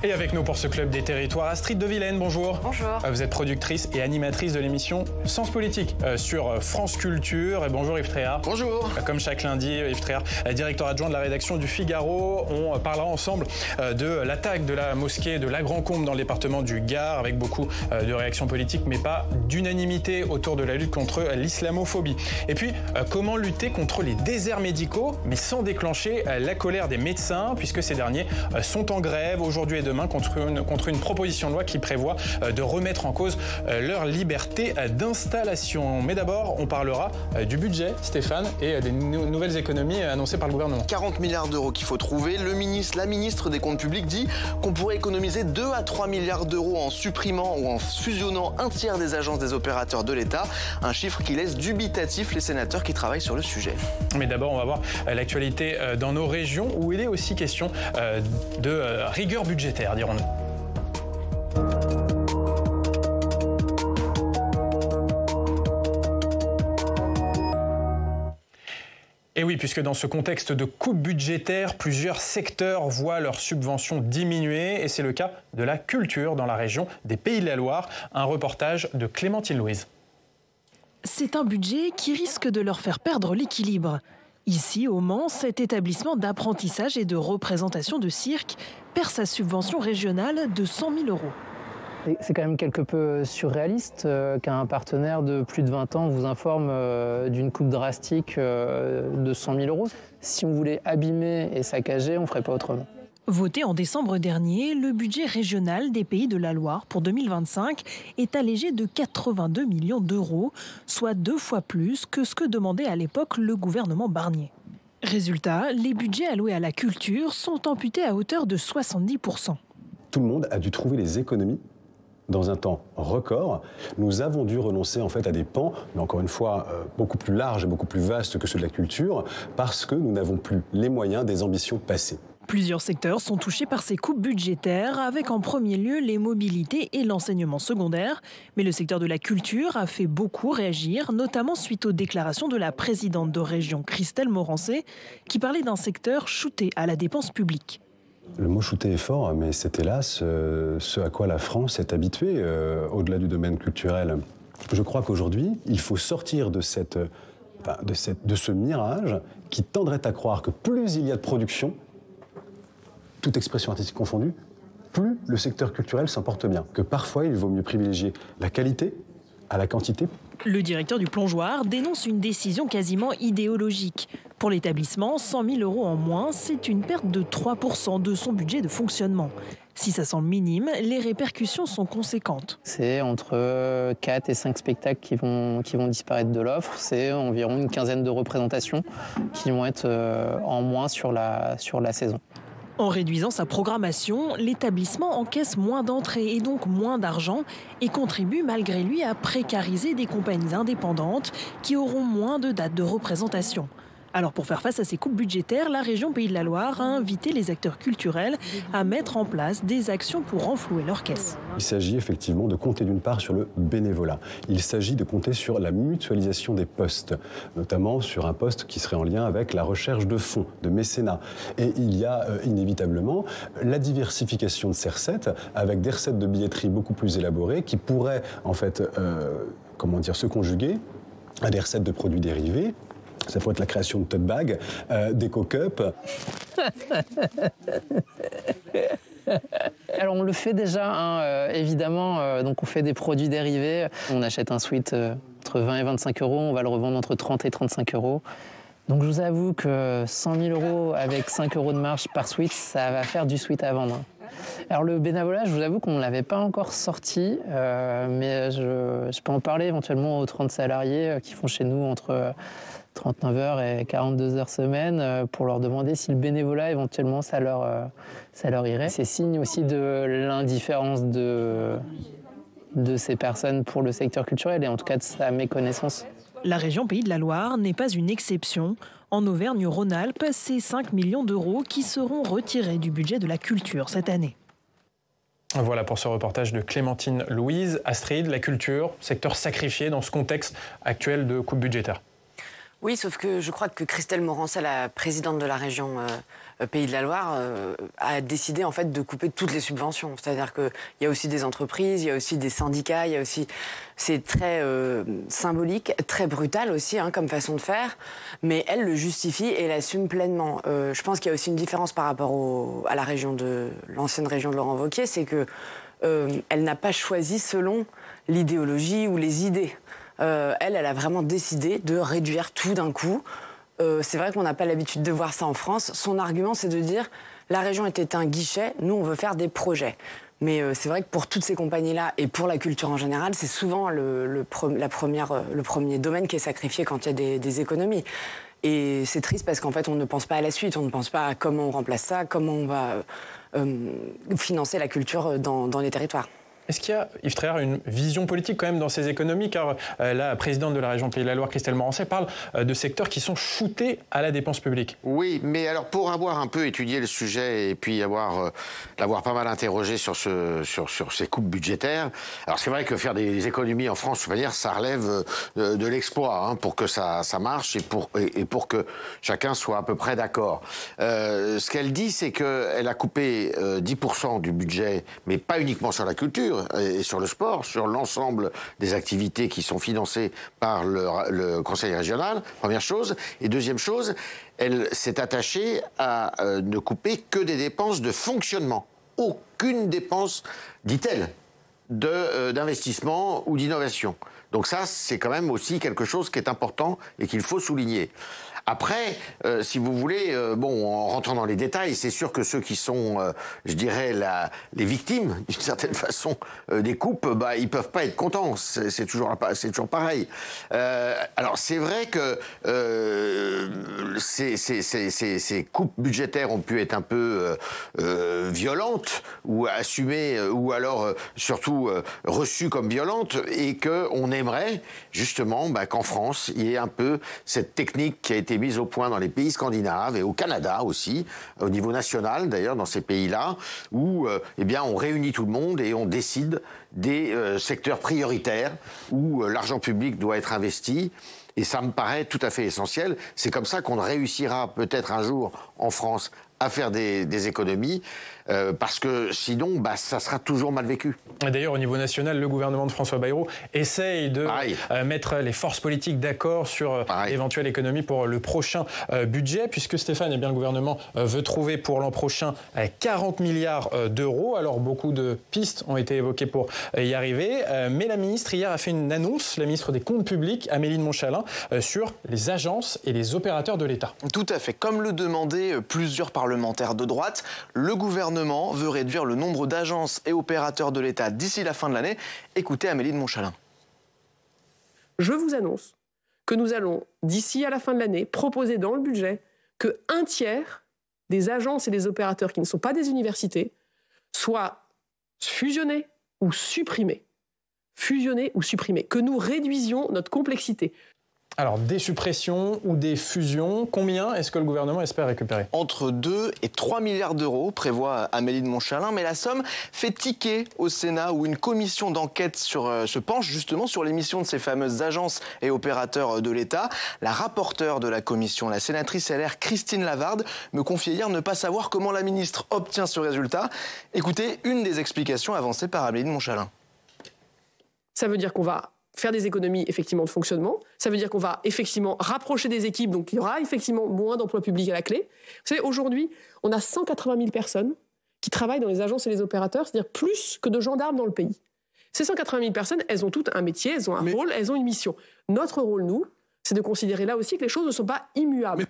Et avec nous pour ce club des territoires, Astrid de Vilaine, bonjour. Bonjour. Vous êtes productrice et animatrice de l'émission Sens Politique sur France Culture. Et bonjour Yves Tréhard. Bonjour. Comme chaque lundi, Yves Tréhard, directeur adjoint de la rédaction du Figaro. On parlera ensemble de l'attaque de la mosquée de La Grand-Combe dans le département du Gard, avec beaucoup de réactions politiques, mais pas d'unanimité autour de la lutte contre l'islamophobie. Et puis, comment lutter contre les déserts médicaux, mais sans déclencher la colère des médecins, puisque ces derniers sont en grève aujourd'hui et demain contre une proposition de loi qui prévoit de remettre en cause leur liberté d'installation. Mais d'abord, on parlera du budget, Stéphane, et des nouvelles économies annoncées par le gouvernement. 40 milliards d'euros qu'il faut trouver. La ministre des Comptes publics dit qu'on pourrait économiser 2 à 3 milliards d'euros en supprimant ou en fusionnant un tiers des agences des opérateurs de l'État. Un chiffre qui laisse dubitatif les sénateurs qui travaillent sur le sujet. Mais d'abord, on va voir l'actualité dans nos régions, où il est aussi question de rigueur budgétaire, dirons-nous. Et oui, puisque dans ce contexte de coupe budgétaire, plusieurs secteurs voient leurs subventions diminuer. Et c'est le cas de la culture dans la région des Pays de la Loire. Un reportage de Clémentine Louise. C'est un budget qui risque de leur faire perdre l'équilibre. Ici, au Mans, cet établissement d'apprentissage et de représentation de cirque perd sa subvention régionale de 100 000 euros. C'est quand même quelque peu surréaliste qu'un partenaire de plus de 20 ans vous informe d'une coupe drastique de 100 000 euros. Si on voulait abîmer et saccager, on ne ferait pas autrement. Voté en décembre dernier, le budget régional des Pays de la Loire pour 2025 est allégé de 82 millions d'euros, soit 2 fois plus que ce que demandait à l'époque le gouvernement Barnier. Résultat, les budgets alloués à la culture sont amputés à hauteur de 70%. Tout le monde a dû trouver les économies dans un temps record. Nous avons dû renoncer en fait à des pans, mais encore une fois beaucoup plus larges et beaucoup plus vastes que ceux de la culture, parce que nous n'avons plus les moyens des ambitions passées. Plusieurs secteurs sont touchés par ces coupes budgétaires, avec en premier lieu les mobilités et l'enseignement secondaire. Mais le secteur de la culture a fait beaucoup réagir, notamment suite aux déclarations de la présidente de région Christelle Morancé, qui parlait d'un secteur shooté à la dépense publique. Le mot shooté est fort, mais c'est hélas ce à quoi la France est habituée au-delà du domaine culturel. Je crois qu'aujourd'hui, il faut sortir de ce mirage qui tendrait à croire que plus il y a de production, toute expression artistique confondue, plus le secteur culturel s'en porte bien. Que parfois, il vaut mieux privilégier la qualité à la quantité. Le directeur du Plongeoir dénonce une décision quasiment idéologique. Pour l'établissement, 100 000 euros en moins, c'est une perte de 3% de son budget de fonctionnement. Si ça semble minime, les répercussions sont conséquentes. C'est entre 4 et 5 spectacles qui vont disparaître de l'offre. C'est environ une quinzaine de représentations qui vont être en moins sur la saison. En réduisant sa programmation, l'établissement encaisse moins d'entrées et donc moins d'argent et contribue malgré lui à précariser des compagnies indépendantes qui auront moins de dates de représentation. Alors pour faire face à ces coupes budgétaires, la région Pays de la Loire a invité les acteurs culturels à mettre en place des actions pour renflouer leurs caisses. Il s'agit effectivement de compter d'une part sur le bénévolat. Il s'agit de compter sur la mutualisation des postes, notamment sur un poste qui serait en lien avec la recherche de fonds, de mécénat. Et il y a inévitablement la diversification de ces recettes avec des recettes de billetterie beaucoup plus élaborées qui pourraient en fait se conjuguer à des recettes de produits dérivés. Ça pourrait être la création de tote bags, d'éco-cups. Alors on le fait déjà, évidemment. Donc on fait des produits dérivés. On achète un sweat entre 20 et 25 euros. On va le revendre entre 30 et 35 euros. Donc je vous avoue que 100 000 euros avec 5 euros de marge par sweat, ça va faire du sweat à vendre. Alors le bénévolat, je vous avoue qu'on ne l'avait pas encore sorti, mais je peux en parler éventuellement aux 30 salariés qui font chez nous entre 39 heures et 42 heures semaine pour leur demander si le bénévolat, éventuellement, ça leur irait. C'est signe aussi de l'indifférence de ces personnes pour le secteur culturel et en tout cas de sa méconnaissance. La région Pays de la Loire n'est pas une exception. En Auvergne-Rhône-Alpes, c'est 5 millions d'euros qui seront retirés du budget de la culture cette année. Voilà pour ce reportage de Clémentine Louise. Astrid, la culture, secteur sacrifié dans ce contexte actuel de coupe budgétaire. Oui, sauf que je crois que Christelle Morançais, la présidente de la région Pays de la Loire, a décidé en fait de couper toutes les subventions. C'est-à-dire qu'il y a aussi des entreprises, il y a aussi des syndicats, il y a aussi... C'est très symbolique, très brutal aussi comme façon de faire, mais elle le justifie et l'assume pleinement. Je pense qu'il y a aussi une différence par rapport à l'ancienne région de Laurent Wauquiez, c'est que elle n'a pas choisi selon l'idéologie ou les idées. Elle a vraiment décidé de réduire tout d'un coup. C'est vrai qu'on n'a pas l'habitude de voir ça en France. Son argument, c'est de dire la région était un guichet, nous on veut faire des projets. Mais c'est vrai que pour toutes ces compagnies-là et pour la culture en général, c'est souvent le premier domaine qui est sacrifié quand il y a des économies. Et c'est triste parce qu'en fait, on ne pense pas à la suite, on ne pense pas à comment on remplace ça, comment on va financer la culture dans les territoires. Est-ce qu'il y a, Yves Tréhard, une vision politique quand même dans ces économies? Car la présidente de la région Pays de la Loire, Christelle Morançais, parle de secteurs qui sont shootés à la dépense publique. Oui, mais alors pour avoir un peu étudié le sujet et puis l'avoir pas mal interrogé sur ces coupes budgétaires, alors c'est vrai que faire des économies en France, de toute manière, ça relève de l'exploit pour que ça marche et pour que chacun soit à peu près d'accord. Ce qu'elle dit, c'est qu'elle a coupé 10% du budget, mais pas uniquement sur la culture, et sur le sport, sur l'ensemble des activités qui sont financées par le Conseil régional, première chose. Et deuxième chose, elle s'est attachée à ne couper que des dépenses de fonctionnement. Aucune dépense, dit-elle, d'investissement ou d'innovation. Donc ça, c'est quand même aussi quelque chose qui est important et qu'il faut souligner. Après, si vous voulez, en rentrant dans les détails, c'est sûr que ceux qui sont, je dirais, les victimes, d'une certaine façon, des coupes, ils peuvent pas être contents. C'est toujours pareil. Alors, c'est vrai que ces coupes budgétaires ont pu être un peu violentes ou assumées, ou alors surtout reçues comme violentes, et qu'on aimerait justement qu'en France, il y ait un peu cette technique qui a été mise au point dans les pays scandinaves et au Canada aussi, au niveau national d'ailleurs, dans ces pays-là, où on réunit tout le monde et on décide des secteurs prioritaires où l'argent public doit être investi. Et ça me paraît tout à fait essentiel. C'est comme ça qu'on réussira peut-être un jour en France à faire des économies, parce que sinon, ça sera toujours mal vécu. D'ailleurs, au niveau national, le gouvernement de François Bayrou essaye de mettre les forces politiques d'accord sur l'éventuelle économie pour le prochain budget, puisque Stéphane, le gouvernement veut trouver pour l'an prochain 40 milliards d'euros. Alors, beaucoup de pistes ont été évoquées pour y arriver, mais la ministre, hier, a fait une annonce, la ministre des Comptes publics, Amélie de Montchalin, sur les agences et les opérateurs de l'État. Tout à fait. Comme le demandaient plusieurs parlementaires de droite, le gouvernement veut réduire le nombre d'agences et opérateurs de l'État d'ici la fin de l'année. Écoutez Amélie de Montchalin. Je vous annonce que nous allons, d'ici à la fin de l'année, proposer dans le budget que 1/3 des agences et des opérateurs qui ne sont pas des universités soient fusionnés ou supprimés. Fusionnés ou supprimés. Que nous réduisions notre complexité. Alors, des suppressions ou des fusions, combien est-ce que le gouvernement espère récupérer? Entre 2 et 3 milliards d'euros, prévoit Amélie de Montchalin, mais la somme fait tiquer au Sénat, où une commission d'enquête se penche justement sur les missions de ces fameuses agences et opérateurs de l'État. La rapporteure de la commission, la sénatrice LR Christine Lavarde, me confiait hier ne pas savoir comment la ministre obtient ce résultat. Écoutez une des explications avancées par Amélie de Montchalin. Ça veut dire qu'on va faire des économies effectivement de fonctionnement. Ça veut dire qu'on va effectivement rapprocher des équipes, donc il y aura effectivement moins d'emplois publics à la clé. Vous savez, aujourd'hui, on a 180 000 personnes qui travaillent dans les agences et les opérateurs, c'est-à-dire plus que de gendarmes dans le pays. Ces 180 000 personnes, elles ont toutes un métier, elles ont un rôle, elles ont une mission. Notre rôle, nous, c'est de considérer là aussi que les choses ne sont pas immuables.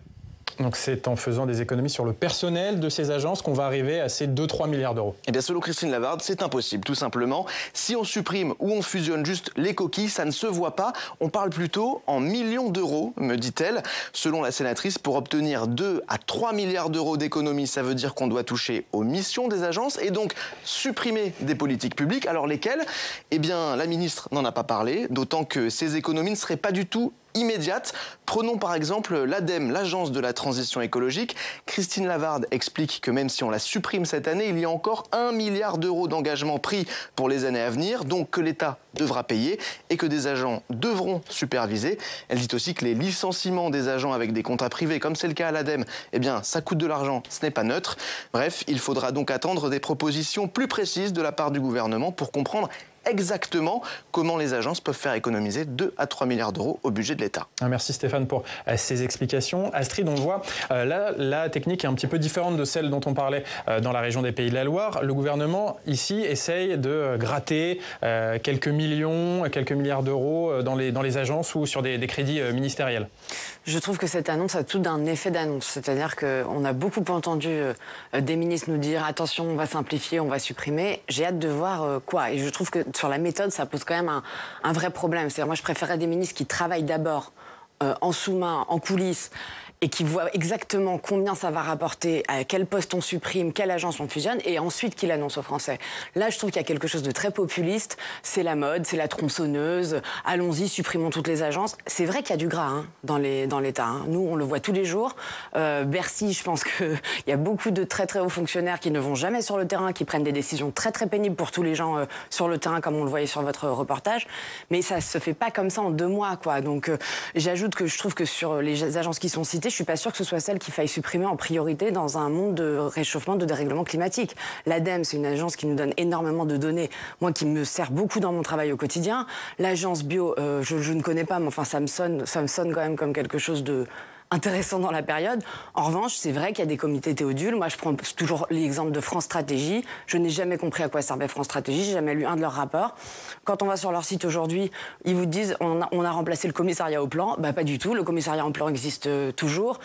Donc c'est en faisant des économies sur le personnel de ces agences qu'on va arriver à ces 2-3 milliards d'euros. Eh bien, selon Christine Lavarde, c'est impossible, tout simplement. Si on supprime ou on fusionne juste les coquilles, ça ne se voit pas. On parle plutôt en millions d'euros, me dit-elle. Selon la sénatrice, pour obtenir 2 à 3 milliards d'euros d'économies, ça veut dire qu'on doit toucher aux missions des agences et donc supprimer des politiques publiques. Alors lesquelles? Eh bien, la ministre n'en a pas parlé, d'autant que ces économies ne seraient pas du tout immédiate. Prenons par exemple l'ADEME, l'Agence de la transition écologique. Christine Lavarde explique que même si on la supprime cette année, il y a encore 1 milliard d'euros d'engagement pris pour les années à venir, donc que l'État devra payer et que des agents devront superviser. Elle dit aussi que les licenciements des agents avec des contrats privés, comme c'est le cas à l'ADEME, eh bien, ça coûte de l'argent, ce n'est pas neutre. Bref, il faudra donc attendre des propositions plus précises de la part du gouvernement pour comprendre exactement comment les agences peuvent faire économiser 2 à 3 milliards d'euros au budget de l'État. Merci Stéphane pour ces explications. Astrid, on voit là, la technique est un petit peu différente de celle dont on parlait dans la région des Pays de la Loire. Le gouvernement, ici, essaye de gratter quelques millions, quelques milliards d'euros dans les agences ou sur des crédits ministériels. Je trouve que cette annonce a tout d'un effet d'annonce. C'est-à-dire qu'on a beaucoup entendu des ministres nous dire « attention, on va simplifier, on va supprimer ». J'ai hâte de voir quoi. Et je trouve que sur la méthode, ça pose quand même un vrai problème. C'est-à-dire, moi, je préférerais des ministres qui travaillent d'abord en sous-main, en coulisses, et qui voient exactement combien ça va rapporter, à quel poste on supprime, quelle agence on fusionne, et ensuite qu'il annonce aux Français. Là, je trouve qu'il y a quelque chose de très populiste. C'est la mode, c'est la tronçonneuse. Allons-y, supprimons toutes les agences. C'est vrai qu'il y a du gras dans l'État. Nous, on le voit tous les jours. Bercy, je pense qu'il y a beaucoup de très très hauts fonctionnaires qui ne vont jamais sur le terrain, qui prennent des décisions très très pénibles pour tous les gens sur le terrain, comme on le voyait sur votre reportage. Mais ça se fait pas comme ça en 2 mois, quoi. Donc, j'ajoute que je trouve que sur les agences qui sont citées, je suis pas sûre que ce soit celle qu'il faille supprimer en priorité dans un monde de réchauffement, de dérèglement climatique. L'ADEME, c'est une agence qui nous donne énormément de données, moi qui me sert beaucoup dans mon travail au quotidien. L'agence bio, je ne connais pas, mais enfin ça me sonne quand même comme quelque chose de intéressant dans la période. En revanche, c'est vrai qu'il y a des comités Théodule. Moi, je prends toujours l'exemple de France Stratégie. Je n'ai jamais compris à quoi servait France Stratégie. J'ai jamais lu un de leurs rapports. Quand on va sur leur site aujourd'hui, ils vous disent on a remplacé le commissariat au plan. Bah, pas du tout. Le commissariat au plan existe toujours.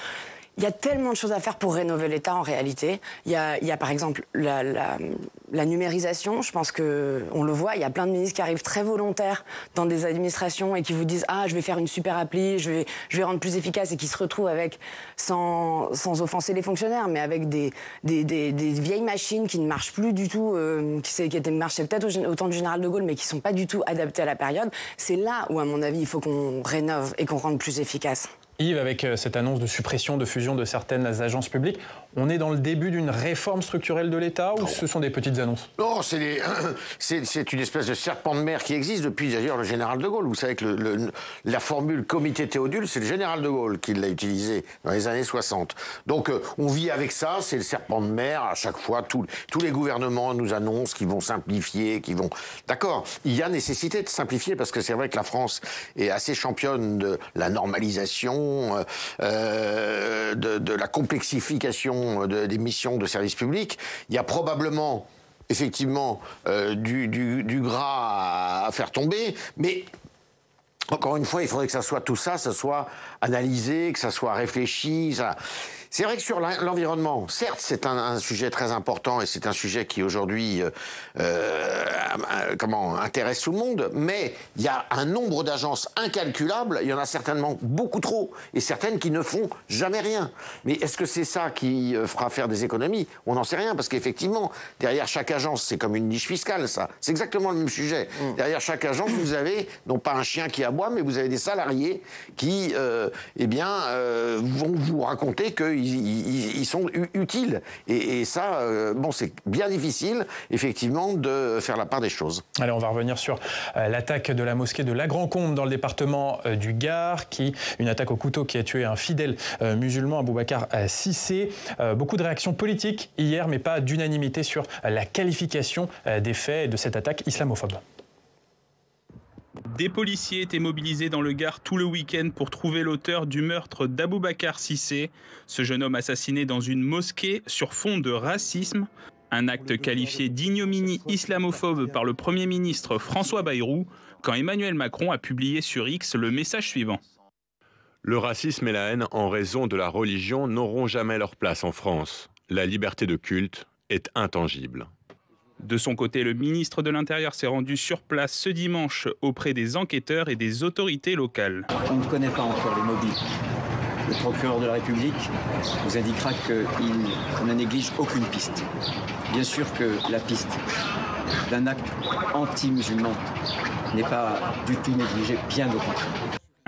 Il y a tellement de choses à faire pour rénover l'État en réalité. Il y a par exemple la numérisation. Je pense qu'on le voit, il y a plein de ministres qui arrivent très volontaires dans des administrations et qui vous disent « Ah, je vais faire une super appli, je vais rendre plus efficace » et qui se retrouvent avec, sans offenser les fonctionnaires, mais avec des vieilles machines qui ne marchent plus du tout, qui marchaient peut-être au temps du général de Gaulle, mais qui ne sont pas du tout adaptées à la période. C'est là où, à mon avis, il faut qu'on rénove et qu'on rende plus efficace. Yves, avec cette annonce de suppression, de fusion de certaines agences publiques, on est dans le début d'une réforme structurelle de l'État ou ce sont des petites annonces? Non, c'est une espèce de serpent de mer qui existe depuis d'ailleurs le général de Gaulle. Vous savez que la formule comité Théodule, c'est le général de Gaulle qui l'a utilisé dans les années 60. Donc on vit avec ça, c'est le serpent de mer. À chaque fois, tous les gouvernements nous annoncent qu'ils vont simplifier, qu'ils vont... D'accord, il y a nécessité de simplifier parce que c'est vrai que la France est assez championne de la normalisation, de la complexification des missions de service public. Il y a probablement, effectivement, du gras à faire tomber, mais encore une fois, il faudrait que tout ça soit analysé, que ça soit réfléchi. C'est vrai que sur l'environnement, certes, c'est un sujet très important et c'est un sujet qui aujourd'hui intéresse tout le monde, mais il y a un nombre d'agences incalculable, il y en a certainement beaucoup trop, et certaines qui ne font jamais rien. Mais est-ce que c'est ça qui fera faire des économies? On n'en sait rien, parce qu'effectivement, derrière chaque agence, c'est comme une niche fiscale, ça. C'est exactement le même sujet. Derrière chaque agence, vous avez, non pas un chien qui aboie, mais vous avez des salariés qui, vont vous raconter qu'ils sont utiles. Et ça, c'est bien difficile, effectivement, de faire la part des choses. Allez, on va revenir sur l'attaque de la mosquée de La Grand-Combe dans le département du Gard, une attaque au couteau qui a tué un fidèle musulman, Aboubacar Cissé. Beaucoup de réactions politiques hier, mais pas d'unanimité sur la qualification des faits de cette attaque islamophobe. Des policiers étaient mobilisés dans le Gard tout le week-end pour trouver l'auteur du meurtre d'Aboubacar Cissé. Ce jeune homme assassiné dans une mosquée sur fond de racisme. Un acte qualifié d'ignominie islamophobe par le Premier ministre François Bayrou, quand Emmanuel Macron a publié sur X le message suivant. Le racisme et la haine en raison de la religion n'auront jamais leur place en France. La liberté de culte est intangible. De son côté, le ministre de l'Intérieur s'est rendu sur place ce dimanche auprès des enquêteurs et des autorités locales. On ne connaît pas encore les mobiles. Le procureur de la République vous indiquera qu'il ne néglige aucune piste. Bien sûr que la piste d'un acte anti-musulman n'est pas du tout négligée, bien au contraire.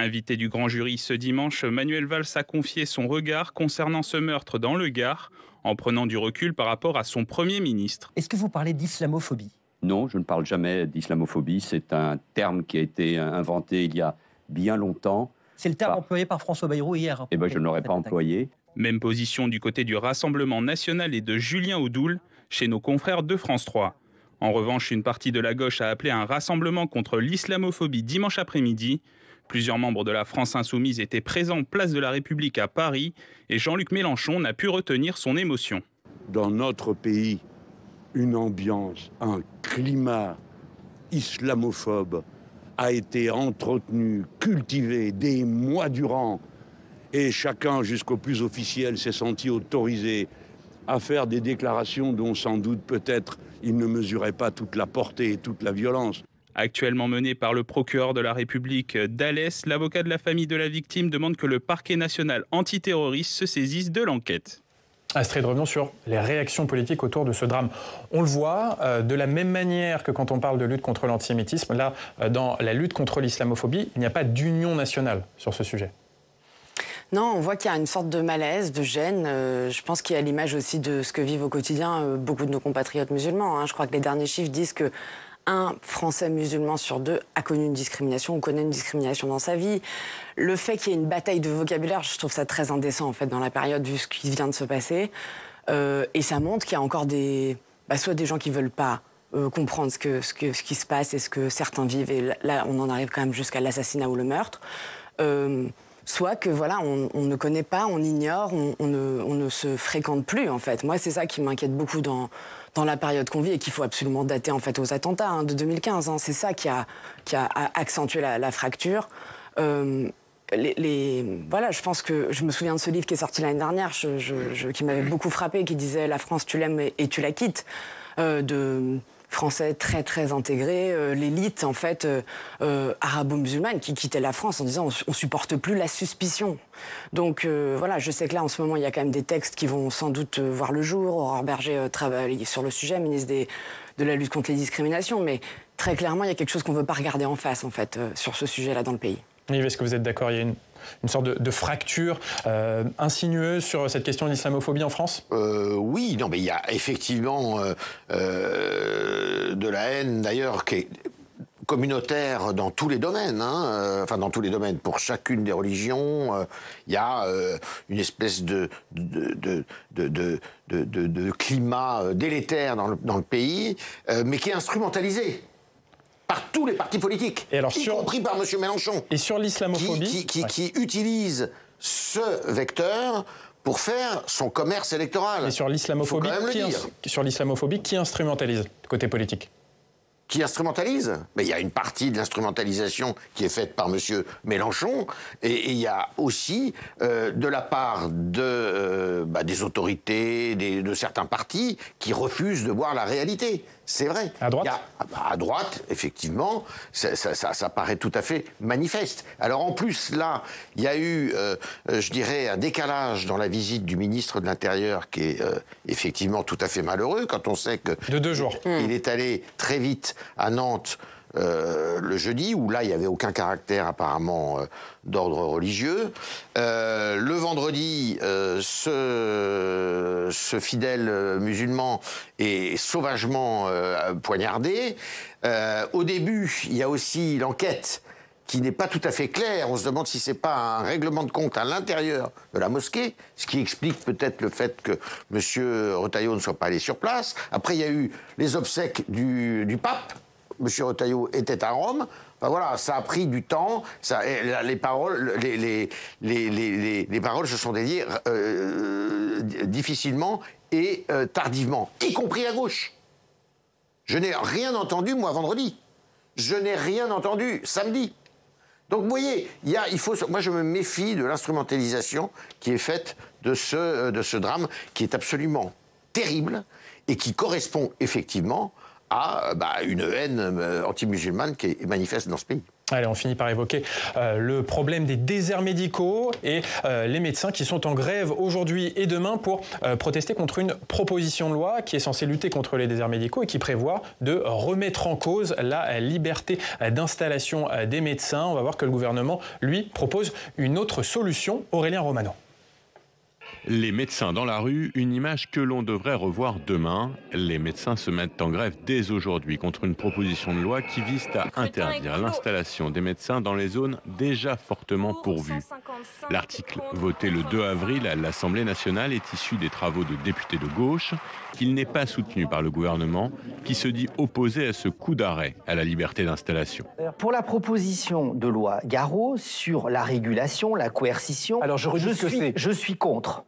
Invité du grand jury ce dimanche, Manuel Valls a confié son regard concernant ce meurtre dans le Gard, en prenant du recul par rapport à son Premier ministre. Est-ce que vous parlez d'islamophobie ? Non, je ne parle jamais d'islamophobie. C'est un terme qui a été inventé il y a bien longtemps. C'est le terme employé par François Bayrou hier. Eh bien, je ne l'aurais pas employé. Même position du côté du Rassemblement national et de Julien Audoul, chez nos confrères de France 3. En revanche, une partie de la gauche a appelé un rassemblement contre l'islamophobie dimanche après-midi. Plusieurs membres de la France Insoumise étaient présents place de la République à Paris et Jean-Luc Mélenchon n'a pu retenir son émotion. Dans notre pays, une ambiance, un climat islamophobe a été entretenu, cultivé des mois durant. Et chacun, jusqu'au plus officiel, s'est senti autorisé à faire des déclarations dont sans doute peut-être il ne mesurait pas toute la portée et toute la violence. Actuellement mené par le procureur de la République d'Alès, l'avocat de la famille de la victime demande que le parquet national antiterroriste se saisisse de l'enquête. Astrid, revenons sur les réactions politiques autour de ce drame. On le voit, de la même manière que quand on parle de lutte contre l'antisémitisme, là, dans la lutte contre l'islamophobie, il n'y a pas d'union nationale sur ce sujet. Non, on voit qu'il y a une sorte de malaise, de gêne. Je pense qu'il y a l'image aussi de ce que vivent au quotidien beaucoup de nos compatriotes musulmans. Je crois que les derniers chiffres disent que un Français musulman sur deux a connu une discrimination ou connaît une discrimination dans sa vie. Le fait qu'il y ait une bataille de vocabulaire, je trouve ça très indécent en fait dans la période vu ce qui vient de se passer. Et ça montre qu'il y a encore soit des gens qui veulent pas comprendre ce qui se passe et ce que certains vivent. Et là, on en arrive quand même jusqu'à l'assassinat ou le meurtre. Soit que voilà, on ne connaît pas, on ignore, on ne se fréquente plus en fait. Moi, c'est ça qui m'inquiète beaucoup dans la période qu'on vit et qu'il faut absolument dater en fait aux attentats de 2015. C'est ça qui a accentué la fracture. Voilà, je pense que je me souviens de ce livre qui est sorti l'année dernière, qui m'avait beaucoup frappé, qui disait « La France, tu l'aimes et tu la quittes », de Français très très intégrés, l'élite en fait arabo-musulmane qui quittait la France en disant on supporte plus la suspicion. Donc voilà, je sais que là en ce moment il y a quand même des textes qui vont sans doute voir le jour. Aurore Berger travaille sur le sujet, ministre de la lutte contre les discriminations, mais très clairement il y a quelque chose qu'on veut pas regarder en face en fait sur ce sujet-là dans le pays. Yves, est-ce que vous êtes d'accord? Il y a une sorte de fracture insinueuse sur cette question de l'islamophobie en France? Oui, non, mais il y a effectivement de la haine, d'ailleurs, qui est communautaire dans tous les domaines, enfin dans tous les domaines, pour chacune des religions, il y a une espèce de climat délétère dans le pays, mais qui est instrumentalisé par tous les partis politiques, y compris par M. Mélenchon. Et sur l'islamophobie qui utilise ce vecteur pour faire son commerce électoral. Et sur l'islamophobie, qui instrumentalise côté politique? Qui instrumentalise? Mais il y a une partie de l'instrumentalisation qui est faite par M. Mélenchon, et il y a aussi de la part des autorités, de certains partis qui refusent de voir la réalité. C'est vrai. À droite? À droite, effectivement, ça paraît tout à fait manifeste. Alors en plus, là, il y a eu, je dirais, un décalage dans la visite du ministre de l'Intérieur qui est effectivement tout à fait malheureux quand on sait que... De 2 jours. Il est allé très vite à Nantes le jeudi, où là, il n'y avait aucun caractère apparemment d'ordre religieux. Le vendredi, ce fidèle musulman est sauvagement poignardé. Au début, il y a aussi l'enquête qui n'est pas tout à fait claire. On se demande si c'est pas un règlement de compte à l'intérieur de la mosquée, ce qui explique peut-être le fait que M. Retailleau ne soit pas allé sur place. Après, il y a eu les obsèques du pape. M. Retailleau était à Rome. Enfin, voilà, ça a pris du temps. Les paroles se sont dédiées difficilement et tardivement, y compris à gauche. Je n'ai rien entendu, moi, vendredi. Je n'ai rien entendu samedi. Donc, vous voyez, moi, je me méfie de l'instrumentalisation qui est faite de ce drame, qui est absolument terrible et qui correspond effectivement à une haine anti-musulmane qui est manifeste dans ce pays. Allez, on finit par évoquer le problème des déserts médicaux et les médecins qui sont en grève aujourd'hui et demain pour protester contre une proposition de loi qui est censée lutter contre les déserts médicaux et qui prévoit de remettre en cause la liberté d'installation des médecins. On va voir que le gouvernement, lui, propose une autre solution. Aurélien Romano. Les médecins dans la rue, une image que l'on devrait revoir demain. Les médecins se mettent en grève dès aujourd'hui contre une proposition de loi qui vise à interdire l'installation des médecins dans les zones déjà fortement pourvues. L'article voté le 2 avril à l'Assemblée nationale est issu des travaux de députés de gauche. Il n'est pas soutenu par le gouvernement qui se dit opposé à ce coup d'arrêt à la liberté d'installation. Pour la proposition de loi Garot sur la régulation, la coercition, alors je suis contre.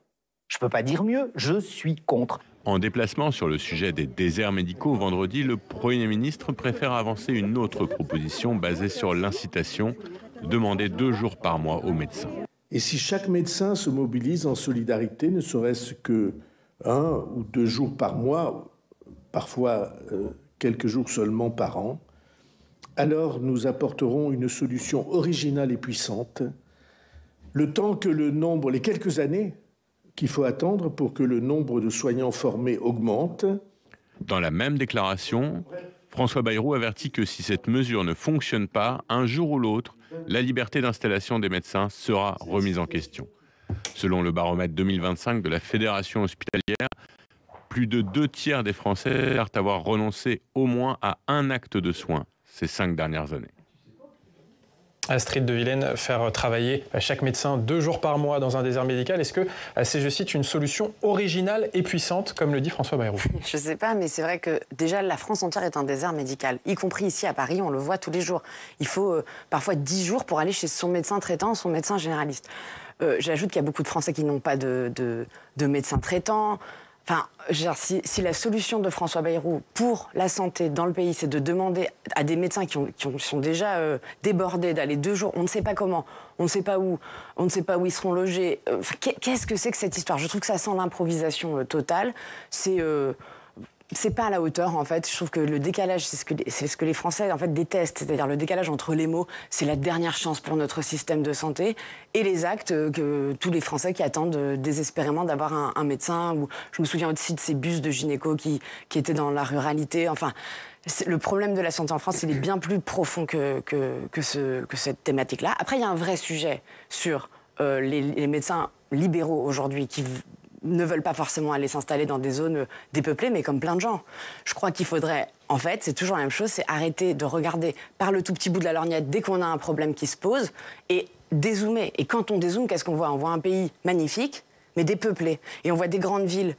Je ne peux pas dire mieux, je suis contre. En déplacement sur le sujet des déserts médicaux vendredi, le Premier ministre préfère avancer une autre proposition basée sur l'incitation, demander 2 jours par mois aux médecins. Et si chaque médecin se mobilise en solidarité, ne serait-ce que 1 ou 2 jours par mois, parfois quelques jours seulement par an, alors nous apporterons une solution originale et puissante, le temps que les quelques années qu'il faut attendre pour que le nombre de soignants formés augmente. Dans la même déclaration, François Bayrou avertit que si cette mesure ne fonctionne pas, un jour ou l'autre, la liberté d'installation des médecins sera remise en question. Selon le baromètre 2025 de la Fédération hospitalière, plus de 2 tiers des Français espèrent avoir renoncé au moins à un acte de soin ces 5 dernières années. Astrid de Vilaine, faire travailler chaque médecin 2 jours par mois dans un désert médical, est-ce que c'est, je cite, une solution originale et puissante, comme le dit François Bayrou? Je ne sais pas, mais c'est vrai que déjà la France entière est un désert médical, y compris ici à Paris, on le voit tous les jours. Il faut parfois 10 jours pour aller chez son médecin traitant, son médecin généraliste. J'ajoute qu'il y a beaucoup de Français qui n'ont pas de médecin traitant. Enfin, si la solution de François Bayrou pour la santé dans le pays, c'est de demander à des médecins qui sont déjà débordés d'aller 2 jours, on ne sait pas comment, on ne sait pas où ils seront logés. Qu'est-ce que c'est que cette histoire? Je trouve que ça sent l'improvisation totale. C'est pas à la hauteur, en fait. Je trouve que le décalage, c'est ce que les Français, en fait, détestent. C'est-à-dire le décalage entre les mots, c'est la dernière chance pour notre système de santé, et les actes que tous les Français qui attendent désespérément d'avoir un médecin. Ou je me souviens aussi de ces bus de gynéco qui étaient dans la ruralité. Enfin, le problème de la santé en France, il est bien plus profond que cette thématique-là. Après, il y a un vrai sujet sur les médecins libéraux aujourd'hui qui ne veulent pas forcément aller s'installer dans des zones dépeuplées, mais comme plein de gens. Je crois qu'il faudrait, en fait, c'est toujours la même chose, c'est arrêter de regarder par le tout petit bout de la lorgnette dès qu'on a un problème qui se pose et dézoomer. Et quand on dézoome, qu'est-ce qu'on voit? On voit un pays magnifique, mais dépeuplé. Et on voit des grandes villes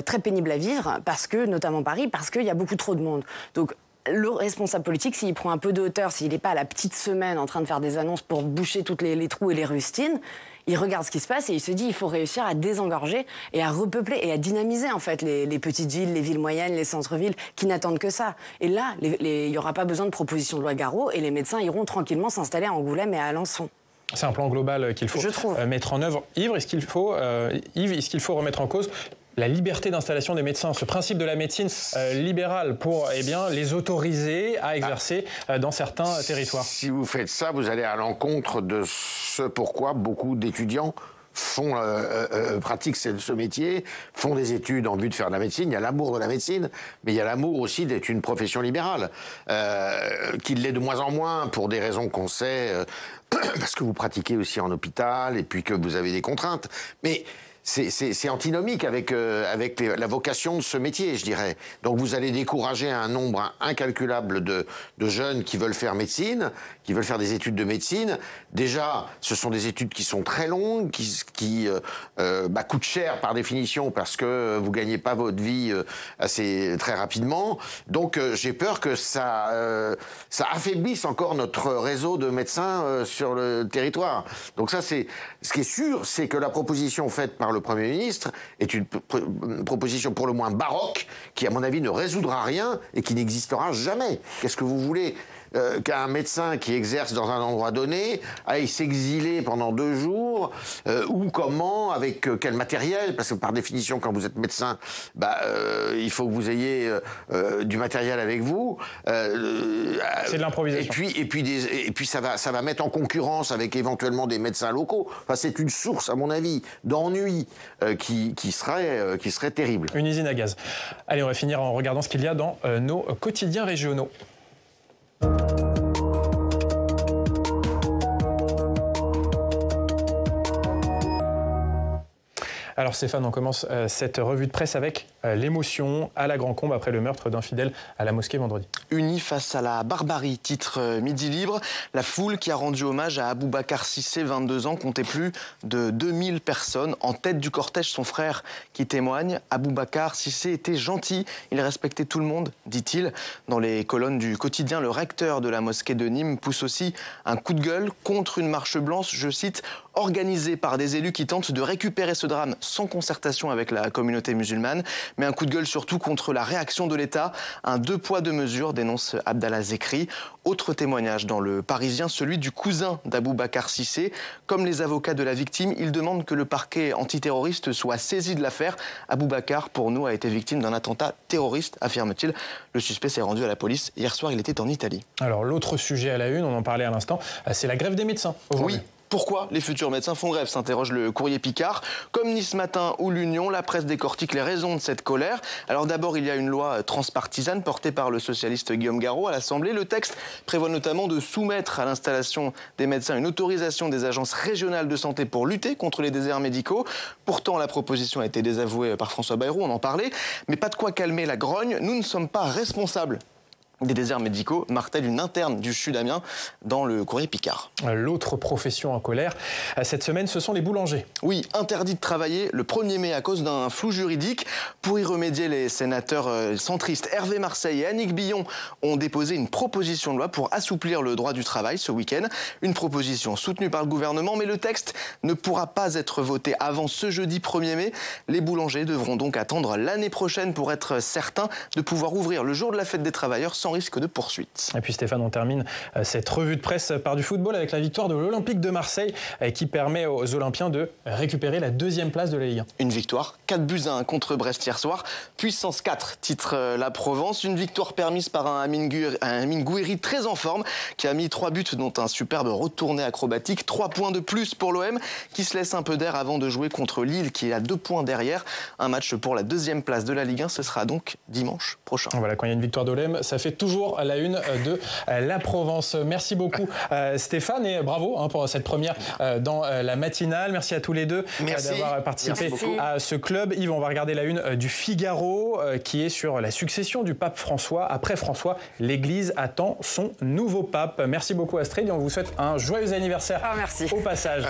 très pénibles à vivre, parce que, notamment Paris, parce qu'il y a beaucoup trop de monde. Donc, le responsable politique, s'il prend un peu de hauteur, s'il n'est pas à la petite semaine en train de faire des annonces pour boucher toutes les trous et les rustines, il regarde ce qui se passe et il se dit il faut réussir à désengorger et à repeupler et à dynamiser en fait les petites villes, les villes moyennes, les centres-villes qui n'attendent que ça. Et là, il n'y aura pas besoin de proposition de loi Garot et les médecins iront tranquillement s'installer à Angoulême et à Alençon. C'est un plan global qu'il faut mettre en œuvre. Yves, est-ce qu'il faut remettre en cause la liberté d'installation des médecins, ce principe de la médecine libérale pour les autoriser à exercer dans certains territoires? Si vous faites ça, vous allez à l'encontre de ce pourquoi beaucoup d'étudiants pratiquent ce métier, font des études en vue de faire de la médecine. Il y a l'amour de la médecine, mais il y a l'amour aussi d'être une profession libérale, qui l'est de moins en moins pour des raisons qu'on sait, parce que vous pratiquez aussi en hôpital et puis que vous avez des contraintes. Mais c'est antinomique avec la vocation de ce métier, je dirais. Donc vous allez décourager un nombre incalculable de jeunes qui veulent faire médecine, qui veulent faire des études de médecine. Déjà, ce sont des études qui sont très longues, qui coûtent cher par définition parce que vous gagnez pas votre vie très rapidement. Donc j'ai peur que ça affaiblisse encore notre réseau de médecins sur le territoire. Donc ça, ce qui est sûr, c'est que la proposition faite par le Premier ministre est une proposition pour le moins baroque, qui à mon avis ne résoudra rien et qui n'existera jamais. Qu'est-ce que vous voulez qu'un médecin qui exerce dans un endroit donné aille s'exiler pendant 2 jours, ou comment, avec quel matériel, parce que par définition, quand vous êtes médecin, il faut que vous ayez du matériel avec vous. C'est de l'improvisation. Et puis ça va mettre en concurrence avec éventuellement des médecins locaux. Enfin, c'est une source, à mon avis, d'ennui qui serait terrible. Une usine à gaz. Allez, on va finir en regardant ce qu'il y a dans nos quotidiens régionaux. Alors Stéphane, on commence cette revue de presse avec l'émotion à la Grand-Combe après le meurtre d'un fidèle à la mosquée vendredi. Unis face à la barbarie, titre Midi Libre. La foule qui a rendu hommage à Aboubacar Cissé, 22 ans, comptait plus de 2000 personnes. En tête du cortège, son frère qui témoigne. Aboubacar Cissé était gentil, il respectait tout le monde, dit-il. Dans les colonnes du quotidien, le recteur de la mosquée de Nîmes pousse aussi un coup de gueule contre une marche blanche, je cite, organisée par des élus qui tentent de récupérer ce drame sans concertation avec la communauté musulmane, mais un coup de gueule surtout contre la réaction de l'État. Un 2 poids 2 mesures, dénonce Abdallah Zekri. Autre témoignage dans Le Parisien, celui du cousin d'Aboubacar Cissé. Comme les avocats de la victime, il demande que le parquet antiterroriste soit saisi de l'affaire. Aboubacar, pour nous, a été victime d'un attentat terroriste, affirme-t-il. Le suspect s'est rendu à la police. Hier soir, il était en Italie. Alors l'autre sujet à la une, on en parlait à l'instant, c'est la grève des médecins aujourd'hui. Oui. Pourquoi les futurs médecins font grève, s'interroge le Courrier Picard. Comme Nice Matin ou l'Union, la presse décortique les raisons de cette colère. Alors d'abord, il y a une loi transpartisane portée par le socialiste Guillaume Garot à l'Assemblée. Le texte prévoit notamment de soumettre à l'installation des médecins une autorisation des agences régionales de santé pour lutter contre les déserts médicaux. Pourtant, la proposition a été désavouée par François Bayrou, on en parlait. Mais pas de quoi calmer la grogne. Nous ne sommes pas responsables des déserts médicaux, martèle une interne du CHU d'Amiens dans le Courrier Picard. L'autre profession en colère, cette semaine, ce sont les boulangers. Oui, interdit de travailler le 1er mai à cause d'un flou juridique. Pour y remédier, les sénateurs centristes Hervé Marseille et Annick Billon ont déposé une proposition de loi pour assouplir le droit du travail ce week-end. Une proposition soutenue par le gouvernement, mais le texte ne pourra pas être voté avant ce jeudi 1er mai. Les boulangers devront donc attendre l'année prochaine pour être certains de pouvoir ouvrir le jour de la fête des travailleurs sans risque de poursuite. Et puis Stéphane, on termine cette revue de presse par du football avec la victoire de l'Olympique de Marseille qui permet aux Olympiens de récupérer la 2e place de la Ligue 1. Une victoire, 4-1 contre Brest hier soir. Puissance 4, titre La Provence. Une victoire permise par un Amine Gouiri très en forme qui a mis 3 buts dont un superbe retourné acrobatique. 3 points de plus pour l'OM qui se laisse un peu d'air avant de jouer contre Lille qui est à 2 points derrière. Un match pour la 2e place de la Ligue 1, ce sera donc dimanche prochain. Voilà, quand il y a une victoire de l'OM, ça fait toujours la une de la Provence. Merci beaucoup Stéphane et bravo pour cette première dans la matinale. Merci à tous les deux d'avoir participé à ce club. Yves, on va regarder la une du Figaro qui est sur la succession du pape François. Après François, l'Église attend son nouveau pape. Merci beaucoup Astrid et on vous souhaite un joyeux anniversaire au passage.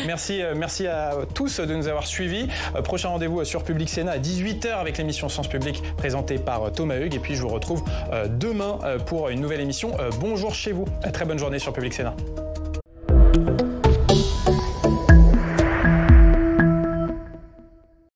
Merci à tous de nous avoir suivis. Prochain rendez-vous sur Public Sénat à 18h avec l'émission Sens Public présentée par Thomas Hugues et puis je vous retrouve demain pour une nouvelle émission. Bonjour chez vous. Très bonne journée sur Public Sénat.